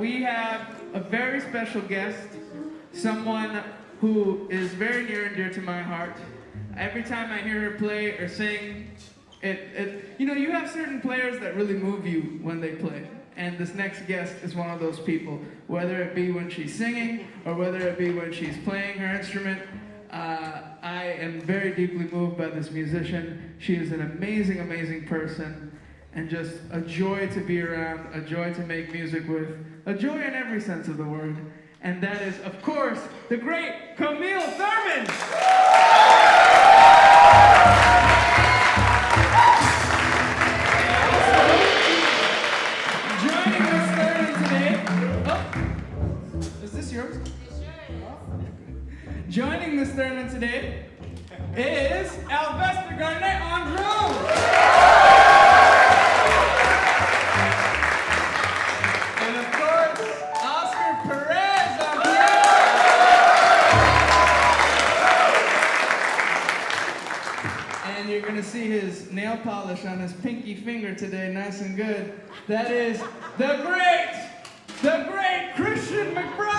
we have a very special guest, someone who is very near and dear to my heart. Every time I hear her play or sing, you have certain players that really move you when they play. And this next guest is one of those people, whether it be when she's singing or whether it be when she's playing her instrument. I am very deeply moved by this musician. She is an amazing, amazing person, and just a joy to be around, a joy to make music with, a joy in every sense of the word. And that is, of course, the great Camille Thurman! Joining Miss Thurman today... Oh, is this yours? Joining Miss Thurman today is Alvester Garnett on drums! And of course, Oscar Perez on piano! And you're gonna see his nail polish on his pinky finger today, nice and good. That is the great Christian McBride!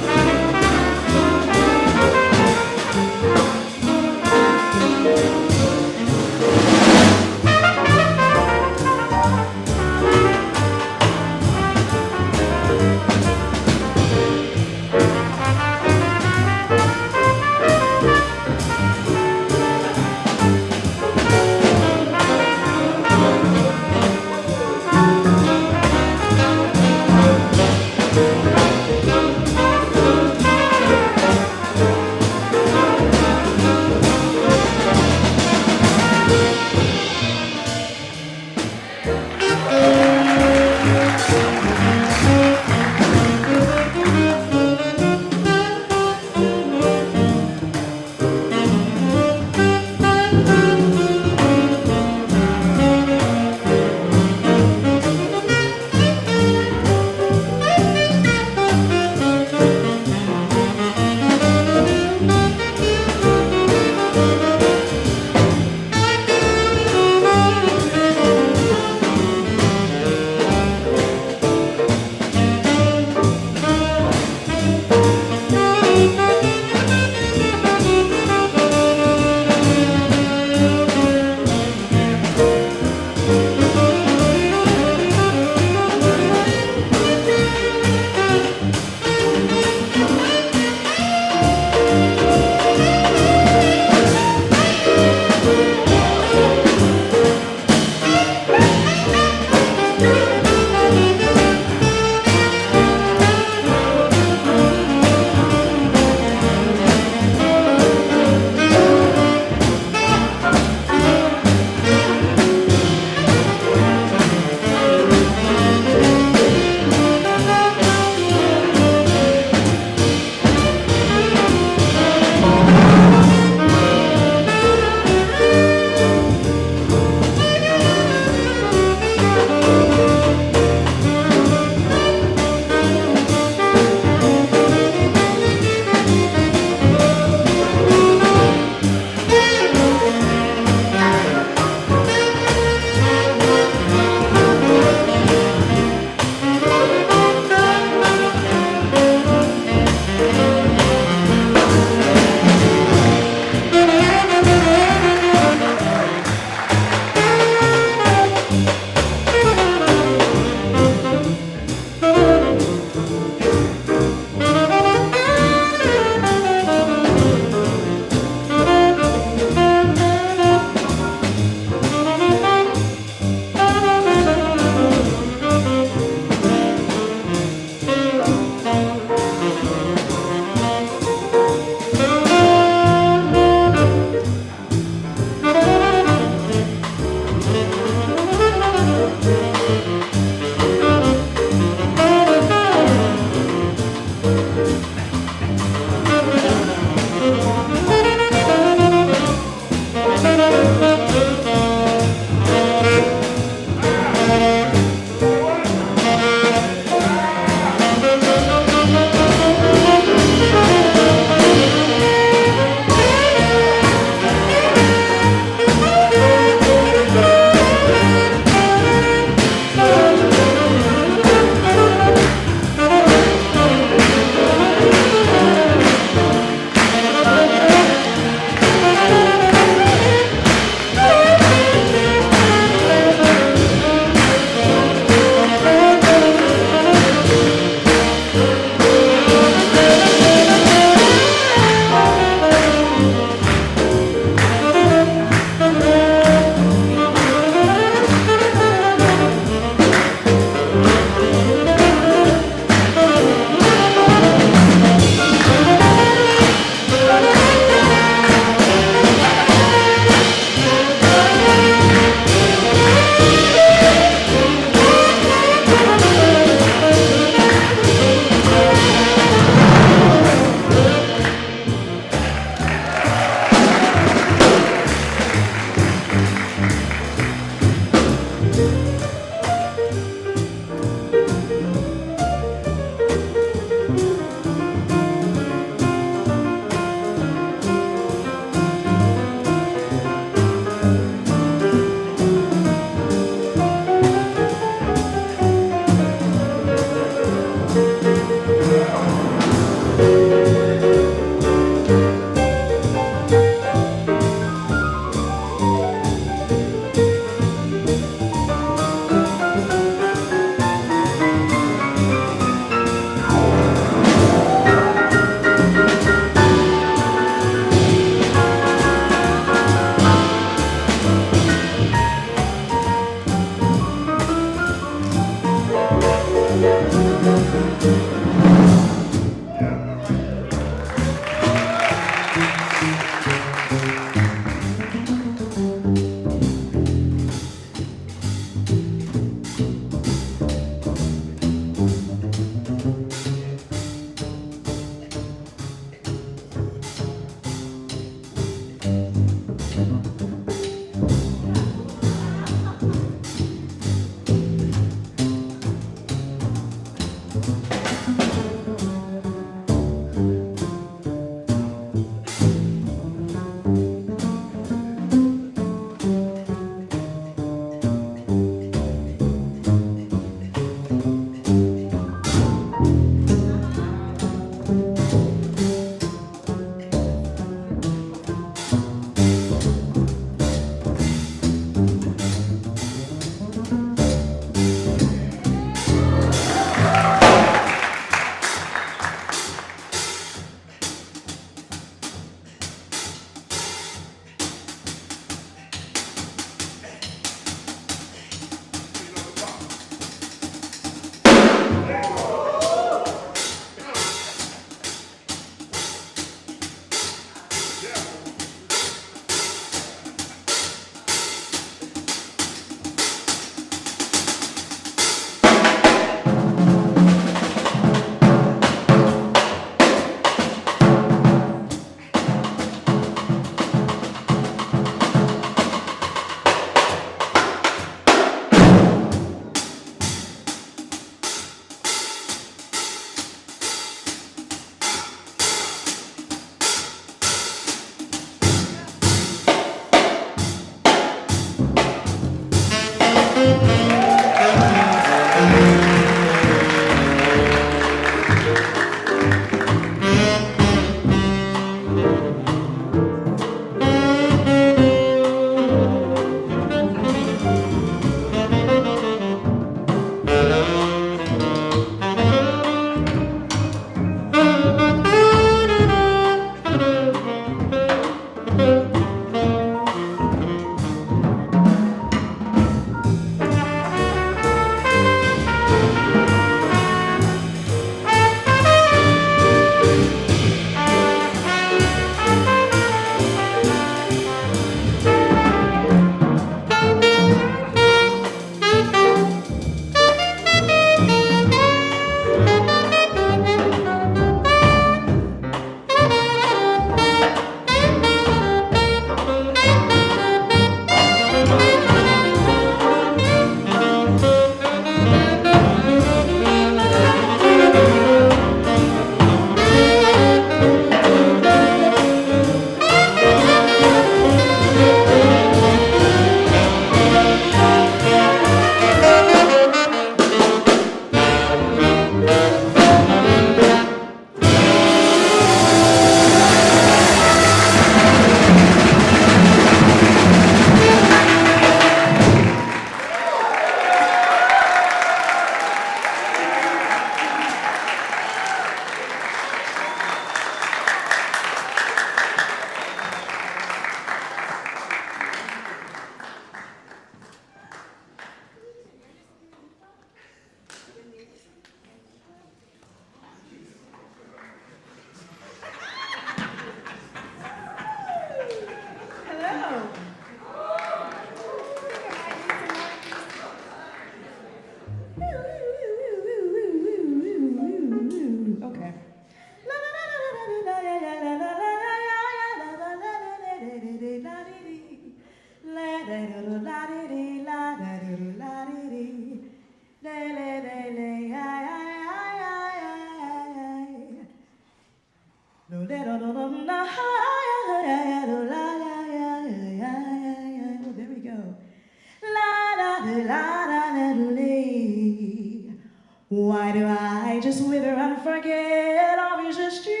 forget all these streets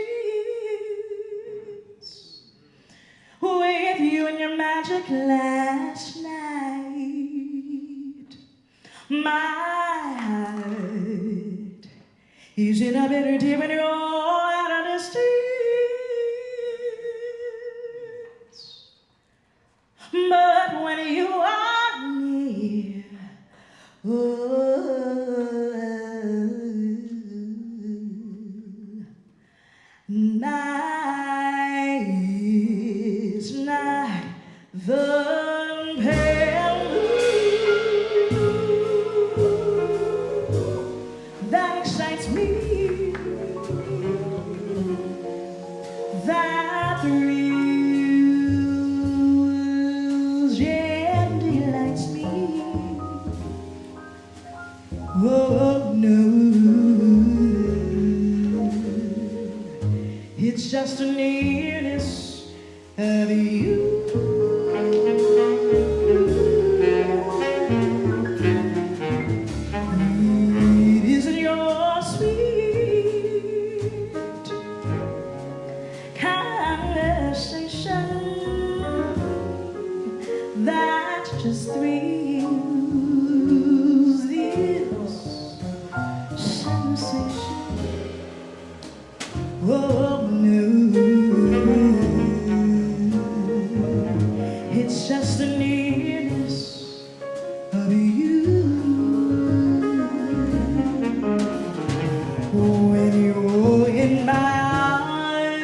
with you and your magic last night. My heart is in a bitter tear when you're out on the streets. But when you are near, night is not the pale that excites me, that thrills and delights me. Oh no, it's just a nearness of you. It isn't your sweet conversation that just thrills this sensation. Oh no, it's just the nearness of you. When you're in my arms,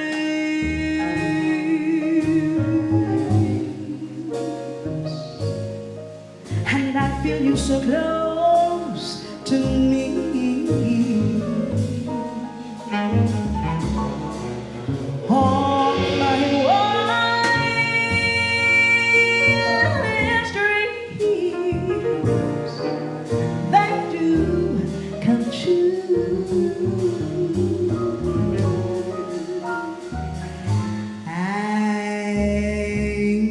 and I feel you so close to me. On my wildest dreams, they do come true. I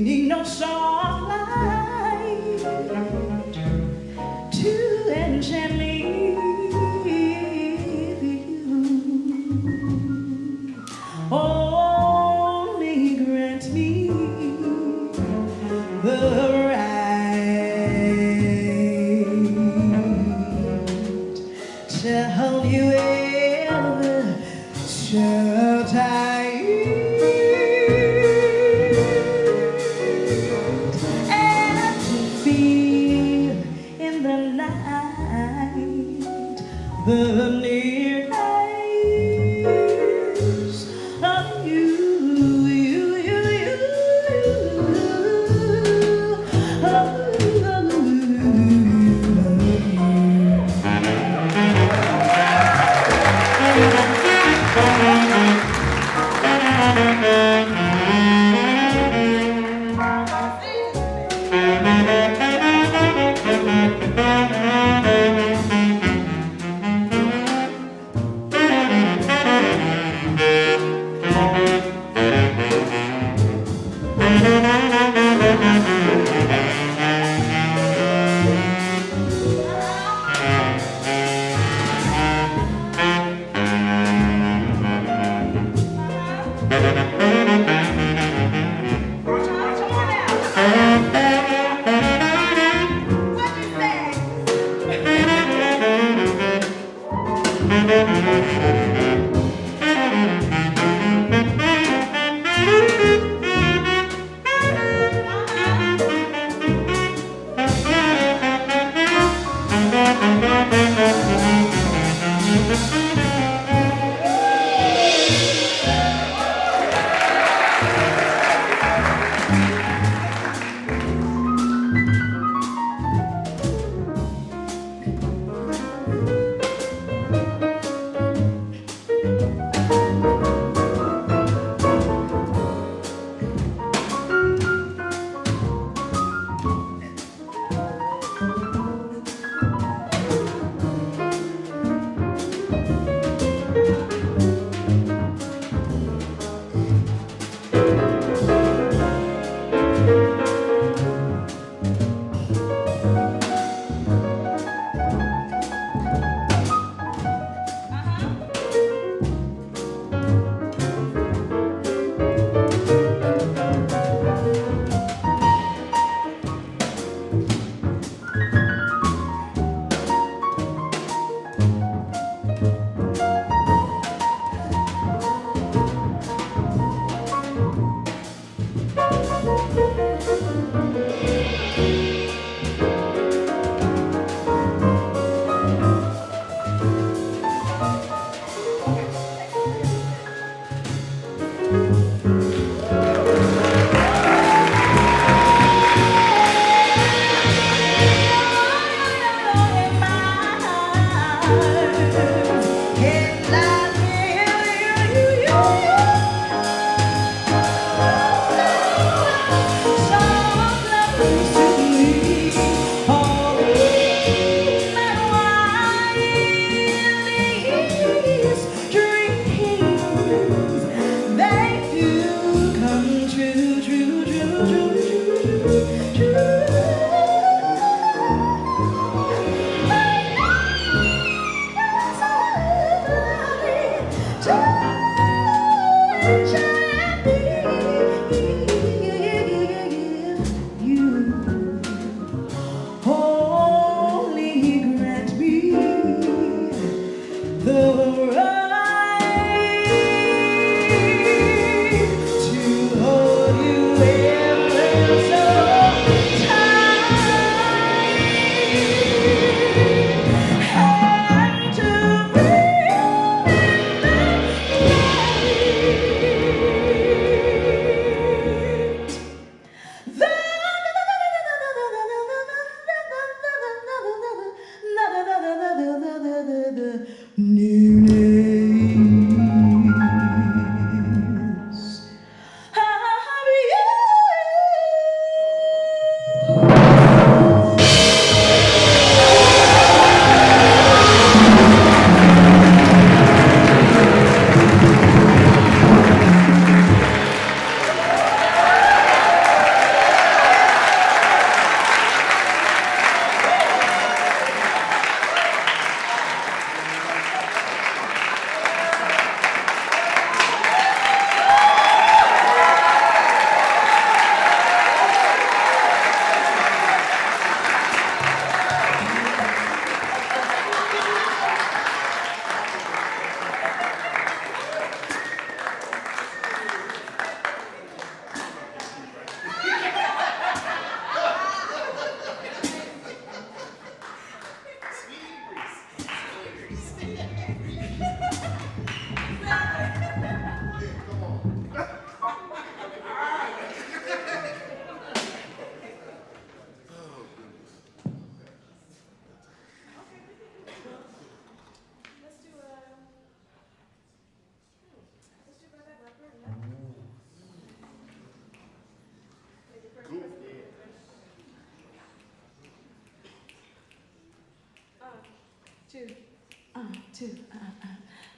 need no soft light to enchant me. Only grant me the right to hold you ever so tight and to feel in the night the nearness of you.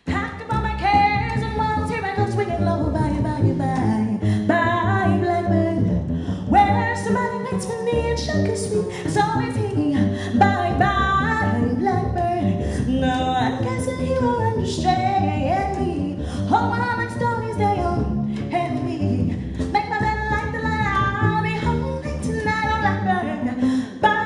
Pack up all my cares and walls, here I go swinging low. Bye, bye, bye, bye, blackbird. Where somebody waits for me and sugar sweet, it's always he. Bye, bye, blackbird. No, I guess that he will understand me. Oh, when I'm like Stoney's day on and me. Make my bed like the light, I'll be home late tonight, oh, blackbird. Bye.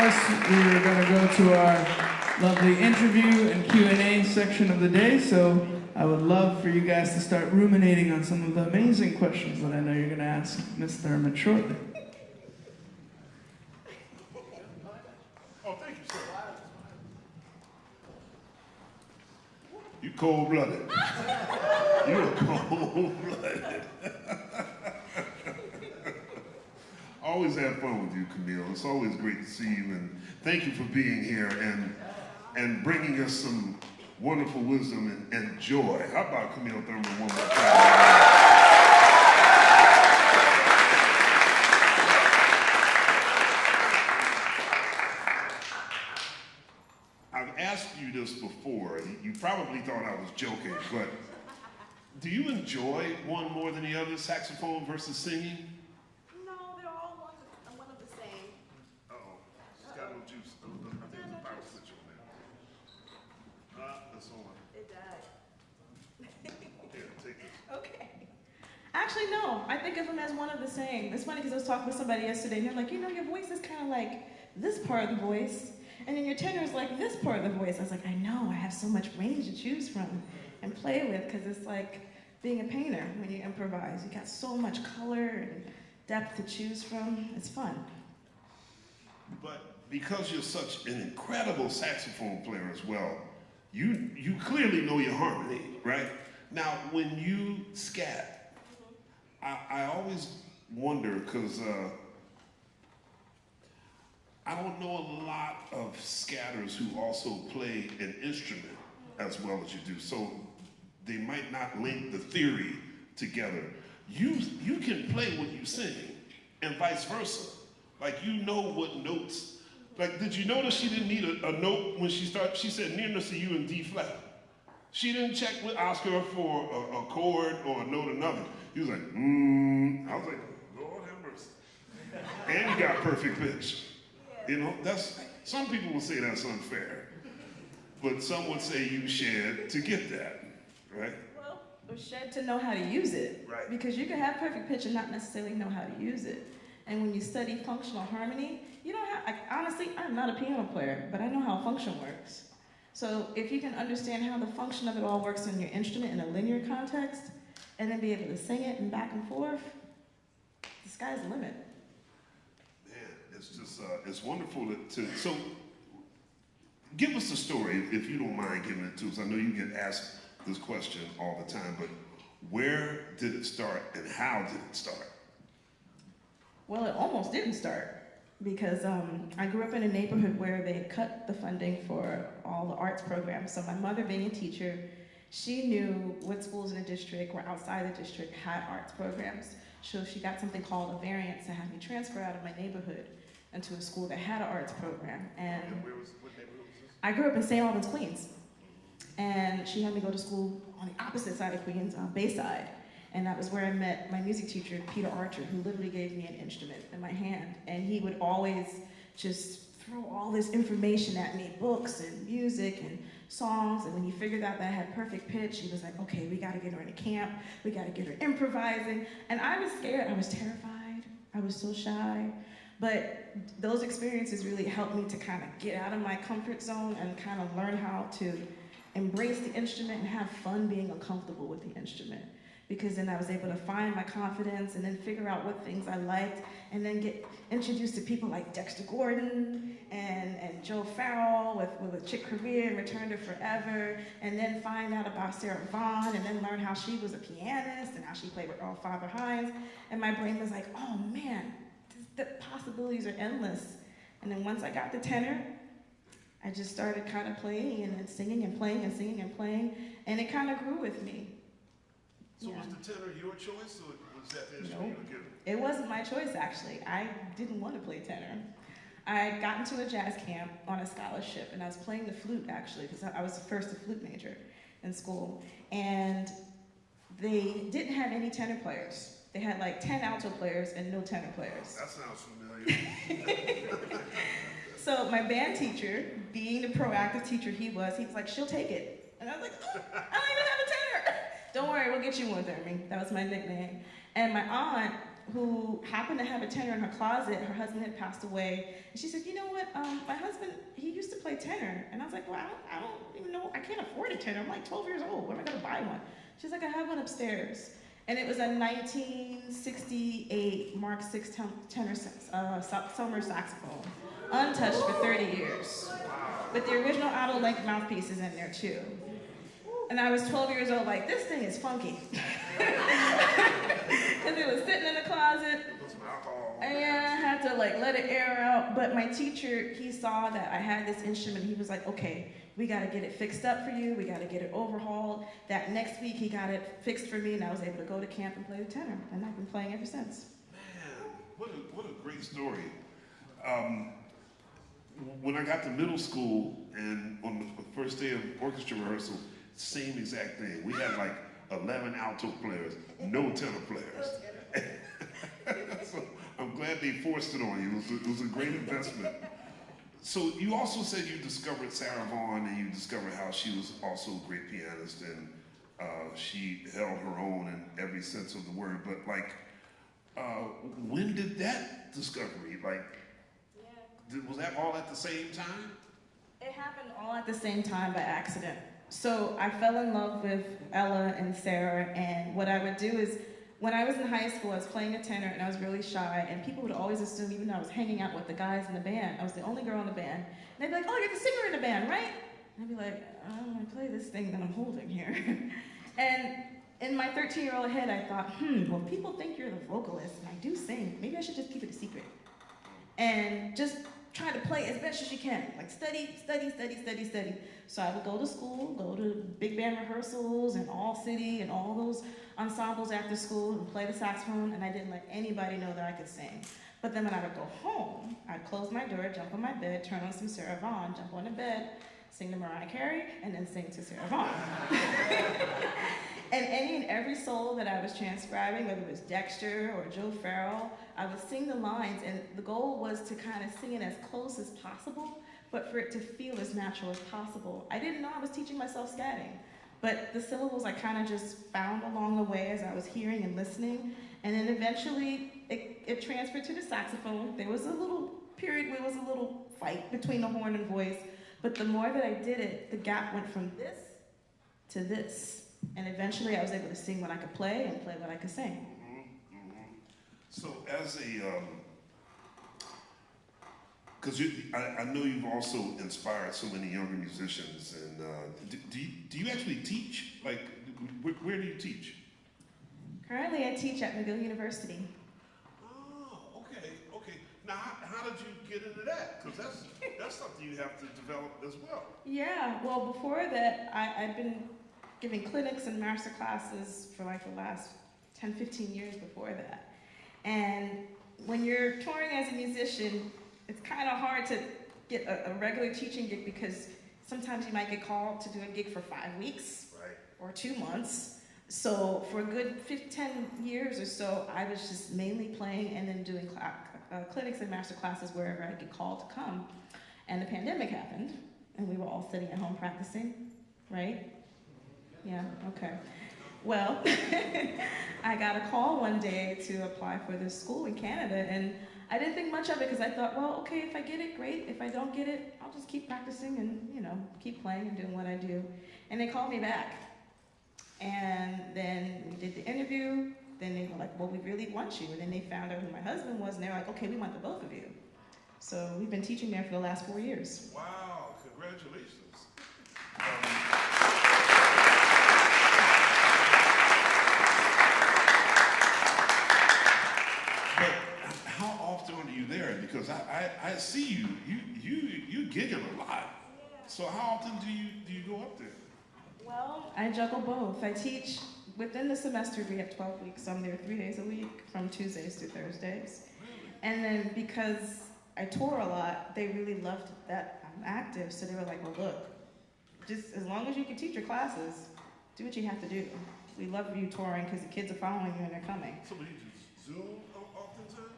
course, we're going to go to our lovely interview and Q&A section of the day, so I would love for you guys to start ruminating on some of the amazing questions that I know you're going to ask Miss Thurman shortly. Oh, thank you, sir. You cold-blooded. You're cold-blooded. Always have fun with you, Camille. It's always great to see you, and thank you for being here and bringing us some wonderful wisdom and joy. How about Camille Thurman one more time? I've asked you this before. You probably thought I was joking, but do you enjoy one more than the other, saxophone versus singing? Actually, no. I think of them as one of the same. It's funny because I was talking with somebody yesterday, and they're like, you know, your voice is kind of like this part of the voice, and then your tenor is like this part of the voice. I was like, I know. I have so much range to choose from and play with, because it's like being a painter when you improvise. You got so much color and depth to choose from. It's fun. But because you're such an incredible saxophone player as well, you clearly know your harmony, right? Now, when you scat, I always wonder, because I don't know a lot of scatters who also play an instrument as well as you do, so they might not link the theory together. You can play what you sing, and vice versa. Like, you know what notes. Like, did you notice she didn't need a note when she started? She said nearness to you in D flat. She didn't check with Oscar for a chord or a note or nothing. He was like, I was like, Lord have mercy. And you got perfect pitch. You know, some people would say that's unfair. But some would say you shed to get that, right? Well, or shed to know how to use it. Right. Because you can have perfect pitch and not necessarily know how to use it. And when you study functional harmony, you don't have, honestly, I'm not a piano player, but I know how function works. So if you can understand how the function of it all works in your instrument in a linear context, and then be able to sing it and back and forth, the sky's the limit. Man, it's just, it's wonderful so give us a story, if you don't mind giving it to us. I know you get asked this question all the time, but where did it start and how did it start? Well, it almost didn't start, because I grew up in a neighborhood where they had cut the funding for all the arts programs. So my mother, being a teacher, she knew what schools in the district or outside the district had arts programs. So she got something called a variance to have me transfer out of my neighborhood into a school that had an arts program. And what neighborhood was this? I grew up in St. Albans, Queens. And she had me go to school on the opposite side of Queens, on Bayside. And that was where I met my music teacher, Peter Archer, who literally gave me an instrument in my hand. And he would always just throw all this information at me, books and music and songs. And when he figured out that I had perfect pitch, he was like, okay, we gotta get her into camp. We gotta get her improvising. And I was scared, I was terrified. I was so shy. But those experiences really helped me to kind of get out of my comfort zone and kind of learn how to embrace the instrument and have fun being uncomfortable with the instrument. Because then I was able to find my confidence and then figure out what things I liked, and then get introduced to people like Dexter Gordon and Joe Farrell with a Chick Corea and Return to Forever, and then find out about Sarah Vaughan, and then learn how she was a pianist and how she played with Earl Father Hines. And my brain was like, oh man, the possibilities are endless. And then once I got the tenor, I just started kind of playing and then singing and playing and singing and playing, and it kind of grew with me. So was the tenor your choice, or was that the instrument you were given? It wasn't my choice, actually. I didn't want to play tenor. I got into a jazz camp on a scholarship, and I was playing the flute, actually, because I was the first flute major in school. And they didn't have any tenor players. They had like 10 alto players and no tenor players. That sounds familiar. So my band teacher, being the proactive teacher he was like, she'll take it. And I was like, oh, I don't even have a tenor. Don't worry, we'll get you one, Thurman. That was my nickname. And my aunt, who happened to have a tenor in her closet. Her husband had passed away. And she said, you know what, my husband, he used to play tenor. And I was like, well, I don't even know, I can't afford a tenor. I'm like 12 years old, where am I gonna buy one? She's like, I have one upstairs. And it was a 1968 Mark VI tenor summer saxophone, untouched for 30 years. With the original auto-length mouthpieces in there too. And I was 12 years old, like, this thing is funky. Because it was sitting in the closet. And yeah, I had to like let it air out. But my teacher, he saw that I had this instrument. He was like, okay, we got to get it fixed up for you. We got to get it overhauled. That next week, he got it fixed for me, and I was able to go to camp and play the tenor. And I've been playing ever since. Man, what a great story. When I got to middle school, and on the first day of orchestra rehearsal, same exact thing. We had like 11 alto players, no tenor players. So I'm glad they forced it on you. It was a great investment. So you also said you discovered Sarah Vaughan, and you discovered how she was also a great pianist, and she held her own in every sense of the word. But like, when did that discovery, was that all at the same time? It happened all at the same time by accident. So I fell in love with Ella and Sarah, and what I would do is, when I was in high school, I was playing a tenor, and I was really shy, and people would always assume, even though I was hanging out with the guys in the band, I was the only girl in the band, and they'd be like, oh, you're the singer in the band, right? And I'd be like, I play this thing that I'm holding here. And in my 13-year-old head, I thought, well, people think you're the vocalist, and I do sing, maybe I should just keep it a secret. And just try to play as best as you can, like study. So I would go to school, go to big band rehearsals and All City and all those ensembles after school and play the saxophone, and I didn't let anybody know that I could sing. But then when I would go home, I'd close my door, jump on my bed, turn on some Sarah Vaughan, jump on the bed, sing to Mariah Carey, and then sing to Sarah Vaughan. And any and every solo that I was transcribing, whether it was Dexter or Joe Farrell, I would sing the lines, and the goal was to kind of sing it as close as possible, but for it to feel as natural as possible. I didn't know I was teaching myself scatting, but the syllables I kind of just found along the way as I was hearing and listening, and then eventually it transferred to the saxophone. There was a little period where it was a little fight between the horn and voice, but the more that I did it, the gap went from this to this. And eventually I was able to sing what I could play and play what I could sing. So as because I know you've also inspired so many younger musicians, and do you actually teach? Like, where do you teach? Currently I teach at McGill University. Oh, okay. Now, how did you get into that? Because that's something you have to develop as well. Yeah, well, before that, I've been giving clinics and master classes for like the last 10, 15 years before that. And when you're touring as a musician, it's kind of hard to get a regular teaching gig, because sometimes you might get called to do a gig for 5 weeks, right, or 2 months. So for a good 10 years or so, I was just mainly playing and then doing clinics and master classes wherever I get called to come. And the pandemic happened, and we were all sitting at home practicing, right? Yeah, okay. Well, I got a call one day to apply for this school in Canada, and I didn't think much of it, because I thought, well, okay, if I get it, great. If I don't get it, I'll just keep practicing and, keep playing and doing what I do. And they called me back. And then we did the interview. Then they were like, well, we really want you. And then they found out who my husband was, and they were like, okay, we want the both of you. So we've been teaching there for the last 4 years. Wow, congratulations. Are you there? Because I see you gigging a lot. So how often do you go up there? Well, I juggle both. I teach within the semester. We have 12 weeks. So I'm there 3 days a week, from Tuesdays to Thursdays. Really? And then because I tour a lot, they really loved that I'm active. So they were like, well, look, just as long as you can teach your classes, do what you have to do. We love you touring because the kids are following you and they're coming. So do you do Zoom oftentimes?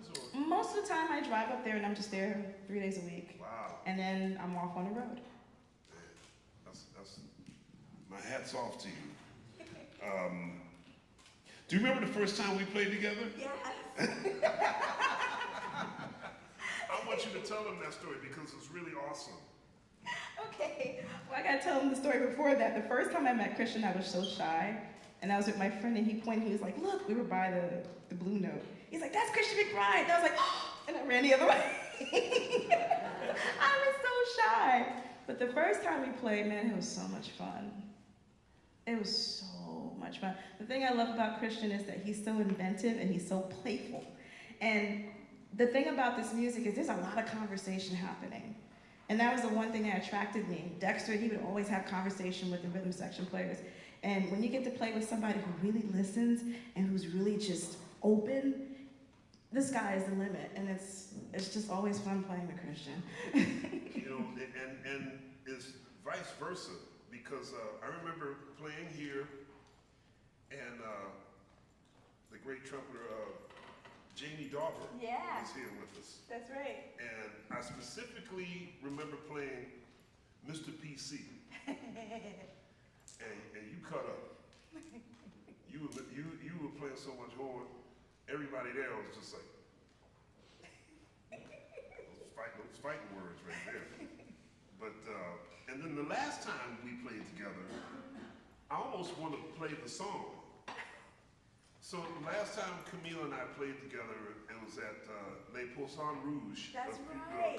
Most of the time I drive up there and I'm just there 3 days a week. Wow. And then I'm off on the road. Man, that's my hat's off to you. Do you remember the first time we played together? Yes. I want you to tell them that story because it's really awesome. Okay, well, I gotta tell them the story before that. The first time I met Christian, I was so shy, and I was with my friend, and he pointed, he was like, look, we were by the Blue Note. He's like, that's Christian McBride. And I was like, oh, and I ran the other way. I was so shy. But the first time we played, man, it was so much fun. It was so much fun. The thing I love about Christian is that he's so inventive and he's so playful. And the thing about this music is there's a lot of conversation happening. And that was the one thing that attracted me. Dexter, he would always have conversation with the rhythm section players. And when you get to play with somebody who really listens and who's really just open, the sky is the limit. And it's just always fun playing with Christian. You know, and it's vice versa, because I remember playing here, and the great trumpeter Jayne Dolber was here with us. That's right. And I specifically remember playing Mr. PC. and you cut up. You were playing so much horn, everybody there was just like, those fighting words right there. But, and then the last time we played together, I almost wanted to play the song. So the last time Camille and I played together, it was at Les Poissons Rouge a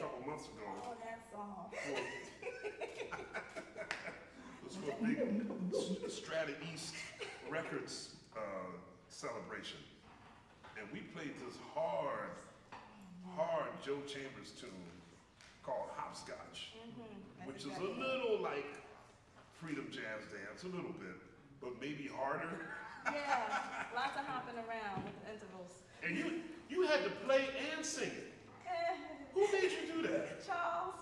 couple months ago. Oh, that song. It was for a big Strata East Records celebration. And we played this hard Joe Chambers tune called Hopscotch, which is a little like Freedom Jazz Dance, a little bit, but maybe harder. Yeah, lots of hopping around with intervals. And you had to play and sing it. Who made you do that? Charles.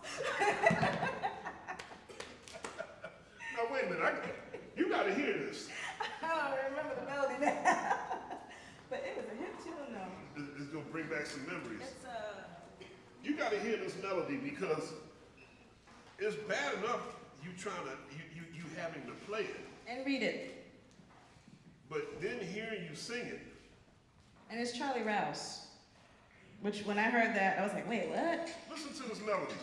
Now wait a minute, you gotta hear this. I don't remember the melody now. But it was a hip tune though. It's gonna bring back some memories. It's You gotta hear this melody because it's bad enough you having to play it. and read it. But then hearing you sing it. And it's Charlie Rouse. Which when I heard that, I was like, wait, what? Listen to this melody.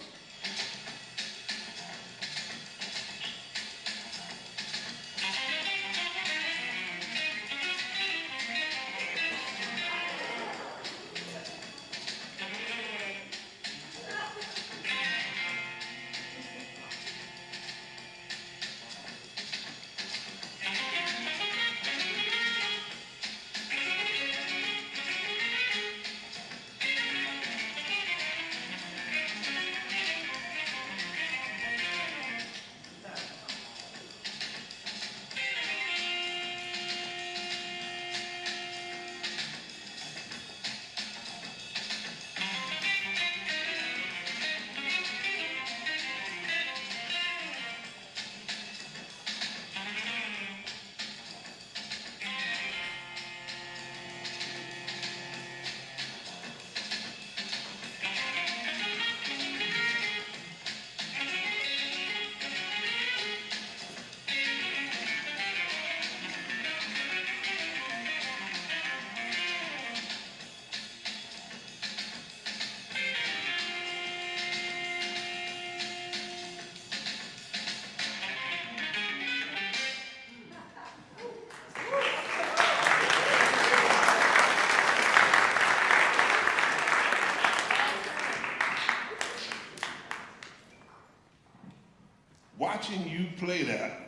Watching you play that,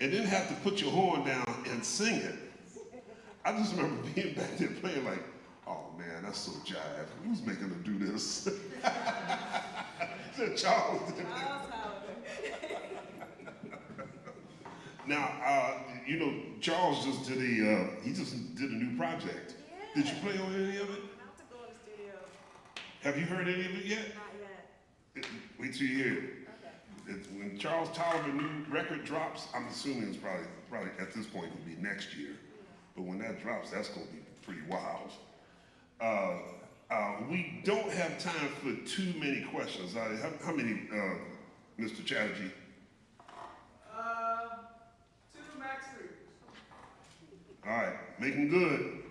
and then have to put your horn down and sing it. I just remember being back there playing like, oh man, that's so jive. Who's making her do this? Charles did that. Now, you know, Charles just did a new project. Yeah. Did you play on any of it? I have to go in the studio. Have you heard any of it yet? Not yet. Wait till you hear it. When Charles Tolliver new record drops, I'm assuming it's probably at this point it'll be next year. But when that drops, that's going to be pretty wild. We don't have time for too many questions. How many, Mr. Chatterjee? 2, max 3. All right, make them good.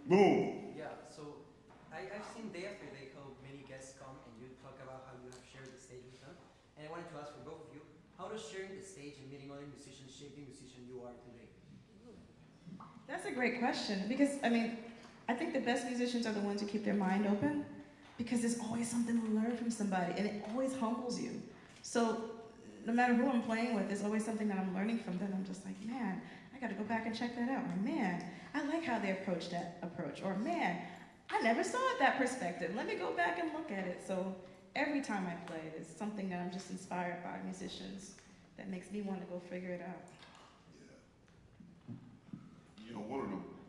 Boom. Yeah, so I've seen day after day how many guests come and you talk about how you have shared the stage with them. And I wanted to ask for both of you, how does sharing the stage and meeting other musicians shape the musician you are today? That's a great question because, I mean, I think the best musicians are the ones who keep their mind open because there's always something to learn from somebody and it always humbles you. So no matter who I'm playing with, there's always something that I'm learning from them. I'm just like, man, I got to go back and check that out. Or man, I like how they approach that approach. Or man, I never saw it that perspective. Let me go back and look at it. So every time I play, there's something that I'm just inspired by musicians that makes me want to go figure it out. Yeah. You know,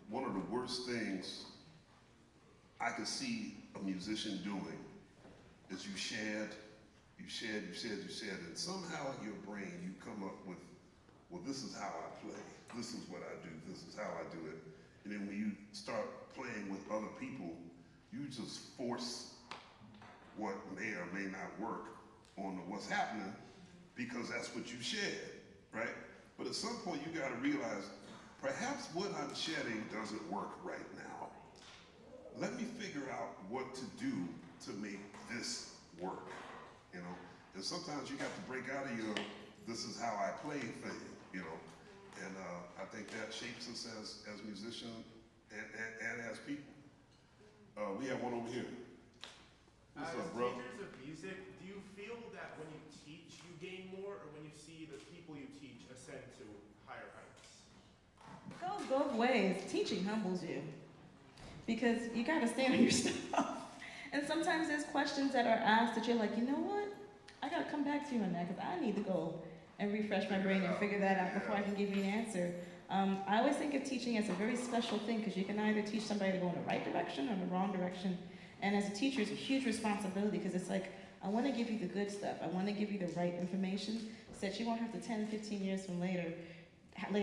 one of the worst things I could see a musician doing is you shared, and somehow in your brain you come up with, well, this is how I play, this is what I do, this is how I do it. And then when you start playing with other people, you just force what may or may not work on what's happening because that's what you shared, right? But at some point you gotta realize, perhaps what I'm shedding doesn't work right now. Let me figure out what to do to make this work, you know? And sometimes you have to break out of your, this is how I play thing, you know? And I think that shapes us as musicians and as people. We have one over here. What's up, bro? As teachers of music, do you feel that when you teach, you gain more, or when you see the people you teach ascend to higher heights? It goes both ways. Teaching humbles you because you got to stand on your stuff. And sometimes there's questions that are asked that you're like, you know what? I got to come back to you on that because I need to go and refresh my brain and figure that out before I can give you an answer. I always think of teaching as a very special thing because you can either teach somebody to go in the right direction or the wrong direction. And as a teacher, it's a huge responsibility because it's like, I want to give you the good stuff. I want to give you the right information so that you won't have to 10, 15 years from later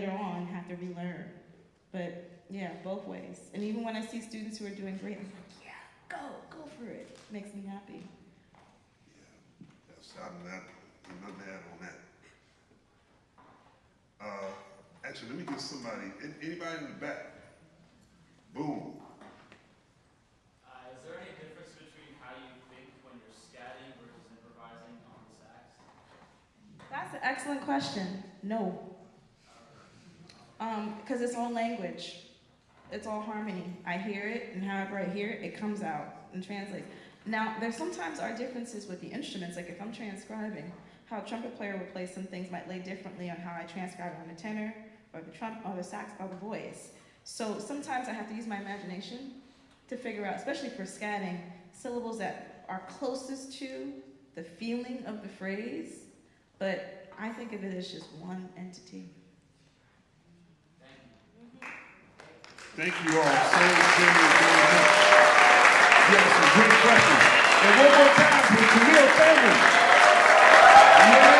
on have to relearn. But yeah, both ways. And even when I see students who are doing great, I'm like, yeah, go for it. It makes me happy. Yeah, that's nothing to add on that. Actually, let me get somebody, anybody in the back? Boom. Is there any difference between how you think when you're scatting versus improvising on the sax? That's an excellent question. No. Because it's all language. It's all harmony. I hear it, and however I hear it, it comes out and translates. Now, there sometimes are differences with the instruments. Like if I'm transcribing, how a trumpet player will play some things might lay differently on how I transcribe it on the tenor, or the trumpet, or the sax, or the voice. So sometimes I have to use my imagination to figure out, especially for scatting, syllables that are closest to the feeling of the phrase, but I think of it as just one entity. Thank you all so very much. Yes, some great questions. And one more time for Camille Thurman. Yeah.